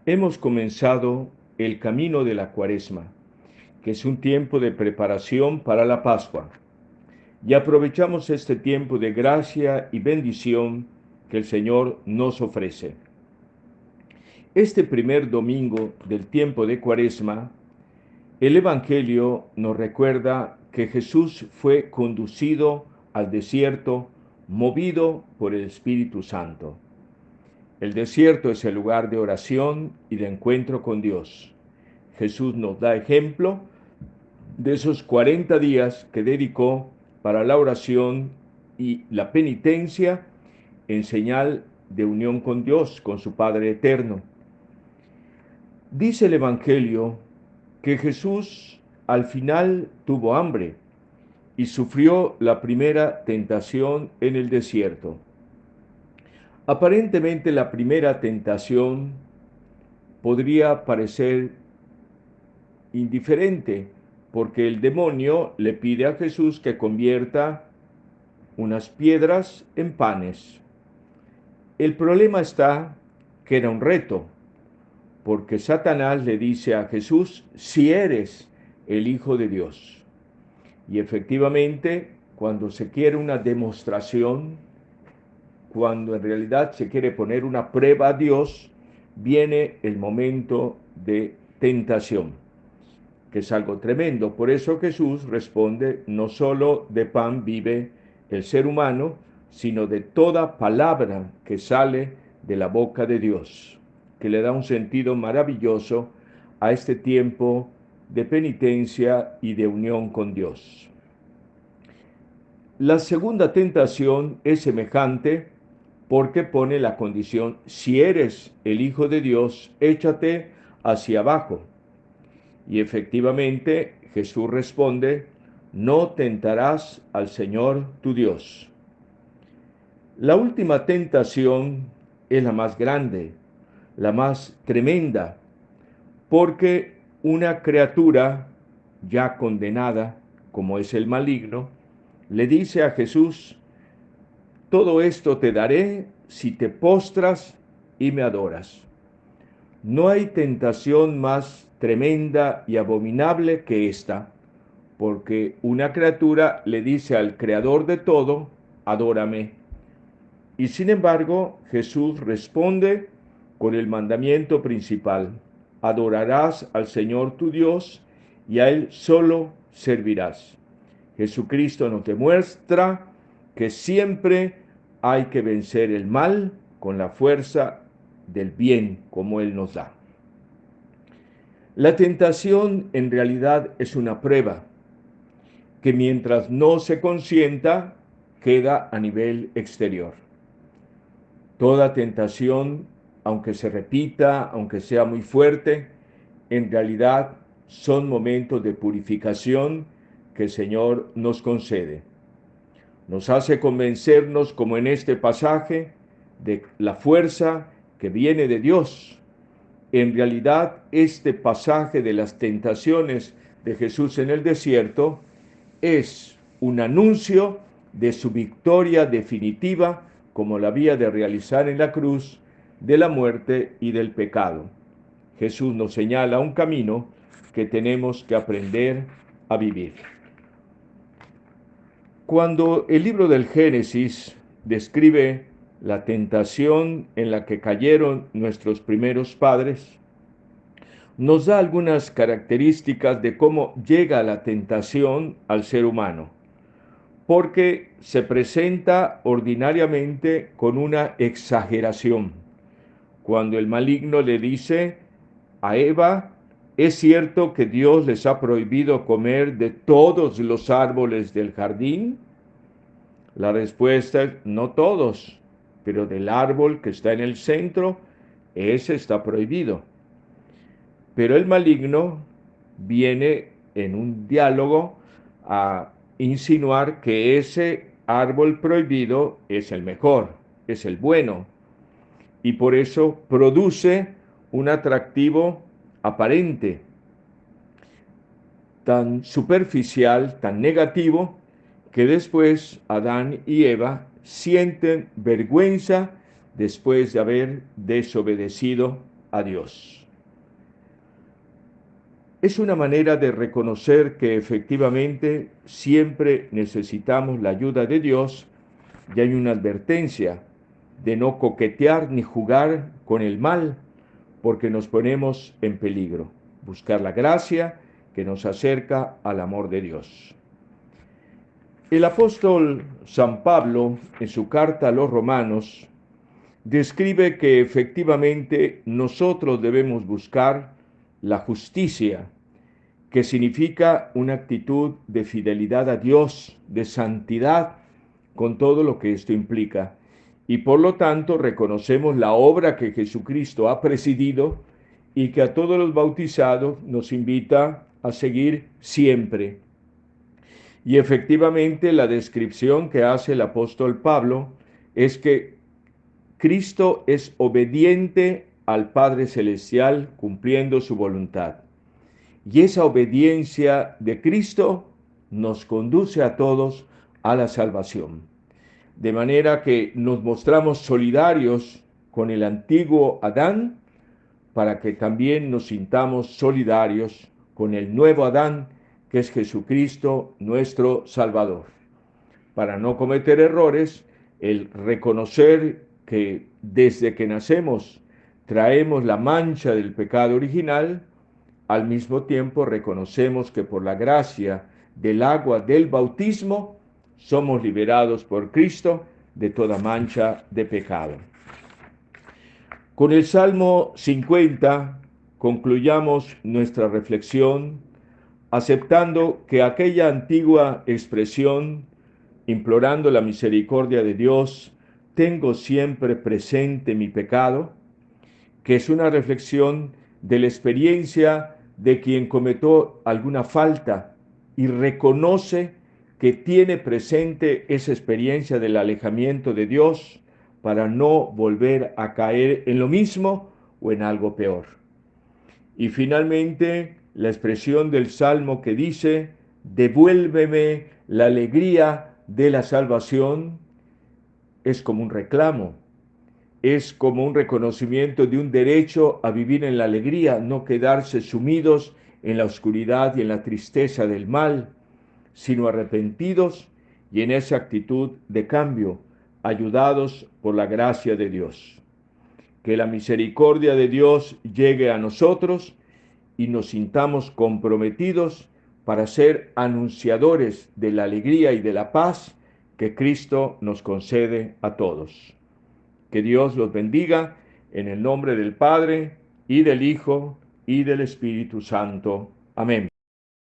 Hemos comenzado el camino de la Cuaresma, que es un tiempo de preparación para la Pascua, y aprovechamos este tiempo de gracia y bendición que el Señor nos ofrece. Este primer domingo del tiempo de Cuaresma, el Evangelio nos recuerda que Jesús fue conducido al desierto movido por el Espíritu Santo. El desierto es el lugar de oración y de encuentro con Dios. Jesús nos da ejemplo de esos 40 días que dedicó para la oración y la penitencia en señal de unión con Dios, con su Padre eterno. Dice el Evangelio que Jesús al final tuvo hambre y sufrió la primera tentación en el desierto. Aparentemente la primera tentación podría parecer indiferente, porque el demonio le pide a Jesús que convierta unas piedras en panes. El problema está que era un reto, porque Satanás le dice a Jesús, si eres el Hijo de Dios. Y efectivamente, cuando se quiere una demostración, cuando en realidad se quiere poner una prueba a Dios, viene el momento de tentación, que es algo tremendo. Por eso Jesús responde, no solo de pan vive el ser humano, sino de toda palabra que sale de la boca de Dios, que le da un sentido maravilloso a este tiempo de penitencia y de unión con Dios. La segunda tentación es semejante porque pone la condición, si eres el Hijo de Dios, échate hacia abajo. Y efectivamente Jesús responde, no tentarás al Señor tu Dios. La última tentación es la más grande, la más tremenda, porque una criatura ya condenada, como es el maligno, le dice a Jesús, todo esto te daré si te postras y me adoras. No hay tentación más tremenda y abominable que esta, porque una criatura le dice al Creador de todo, adórame. Y sin embargo, Jesús responde con el mandamiento principal, adorarás al Señor tu Dios y a Él solo servirás. Jesucristo nos demuestra que siempre hay que vencer el mal con la fuerza del bien como Él nos da. La tentación en realidad es una prueba que mientras no se consienta queda a nivel exterior. Toda tentación, aunque se repita, aunque sea muy fuerte, en realidad son momentos de purificación que el Señor nos concede. Nos hace convencernos, como en este pasaje, de la fuerza que viene de Dios. En realidad, este pasaje de las tentaciones de Jesús en el desierto es un anuncio de su victoria definitiva, como la había de realizar en la cruz, de la muerte y del pecado. Jesús nos señala un camino que tenemos que aprender a vivir. Cuando el libro del Génesis describe la tentación en la que cayeron nuestros primeros padres, nos da algunas características de cómo llega la tentación al ser humano, porque se presenta ordinariamente con una exageración. Cuando el maligno le dice a Eva, ¿es cierto que Dios les ha prohibido comer de todos los árboles del jardín? La respuesta es, no todos, pero del árbol que está en el centro, ese está prohibido. Pero el maligno viene en un diálogo a insinuar que ese árbol prohibido es el mejor, es el bueno, y por eso produce un atractivo aparente, tan superficial, tan negativo, que después Adán y Eva sienten vergüenza después de haber desobedecido a Dios. Es una manera de reconocer que efectivamente siempre necesitamos la ayuda de Dios y hay una advertencia de no coquetear ni jugar con el mal, porque nos ponemos en peligro. Buscar la gracia que nos acerca al amor de Dios. El apóstol San Pablo, en su carta a los romanos, describe que efectivamente nosotros debemos buscar la justicia, que significa una actitud de fidelidad a Dios, de santidad, con todo lo que esto implica. Y por lo tanto reconocemos la obra que Jesucristo ha presidido y que a todos los bautizados nos invita a seguir siempre. Y efectivamente la descripción que hace el apóstol Pablo es que Cristo es obediente al Padre Celestial cumpliendo su voluntad. Y esa obediencia de Cristo nos conduce a todos a la salvación. De manera que nos mostramos solidarios con el antiguo Adán para que también nos sintamos solidarios con el nuevo Adán, que es Jesucristo, nuestro Salvador. Para no cometer errores, el reconocer que desde que nacemos traemos la mancha del pecado original, al mismo tiempo reconocemos que por la gracia del agua del bautismo somos liberados por Cristo de toda mancha de pecado. Con el Salmo 50 concluyamos nuestra reflexión aceptando que aquella antigua expresión, implorando la misericordia de Dios, tengo siempre presente mi pecado, que es una reflexión de la experiencia de quien cometió alguna falta y reconoce que tiene presente esa experiencia del alejamiento de Dios para no volver a caer en lo mismo o en algo peor. Y finalmente la expresión del Salmo que dice, devuélveme la alegría de la salvación, es como un reclamo, es como un reconocimiento de un derecho a vivir en la alegría, no quedarse sumidos en la oscuridad y en la tristeza del mal, sino arrepentidos y en esa actitud de cambio, ayudados por la gracia de Dios. Que la misericordia de Dios llegue a nosotros y nos sintamos comprometidos para ser anunciadores de la alegría y de la paz que Cristo nos concede a todos. Que Dios los bendiga en el nombre del Padre, y del Hijo, y del Espíritu Santo. Amén.